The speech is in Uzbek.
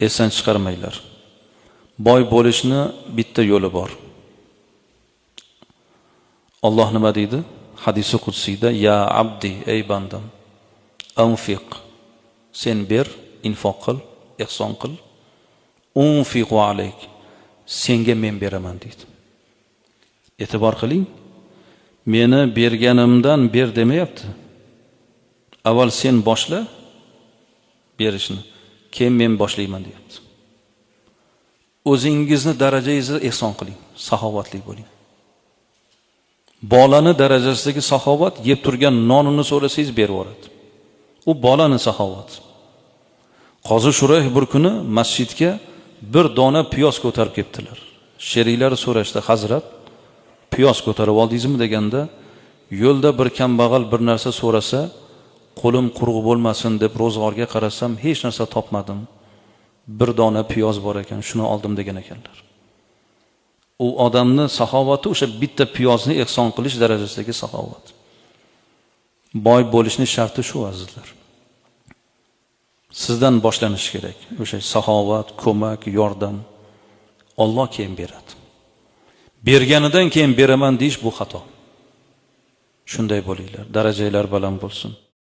esdan chiqarmanglar. Boy bo'lishni bitta yo'li bor. Alloh nima deydi? Hadisi qudsiyda: "Ya abdi, ey bandam, anfiq. Sen ber, infoq qil, ihson qil. Unfiqu alayk. Senga men beraman" deydi. E'tibor qiling. Meni berganimdan ber demayapti. Avval sen boshla berishni, keyin men boshlayman deyapti. O'zingizni darajangizda ihson qiling, saxovatli bo'ling. Bolani darajasidagi saxovat yeb turgan nonini so'rasangiz berib yuboradi. U bolani saxovati. Qozi Shurayh bir kuni masjidga bir dona piyoz ko'tarib kelibdilar. Sheriklari so'rashdi: "Hazrat, piyoz ko'tarib oldingizmi?" deganda, yo'lda bir kambag'al bir narsa so'rasa, qo'lim quruq bo'lmasin deb ro'zg'orga qarasam, hech narsa topmadim. Bir dona piyoz bor ekan, shuni oldim degan ekanlar. U odamni saxovati o'sha bitta piyozni ihson qilish darajasidagi saxovat. Boy bo'lishning sharti shu, azizlar. Sizdan boshlanishi kerak. O'sha saxovat, ko'mak, yordam Alloh keyin beradi. Berganidan keyin beraman deyish bu xato. Shunday bo'linglar, darajanglar baland bo'lsin.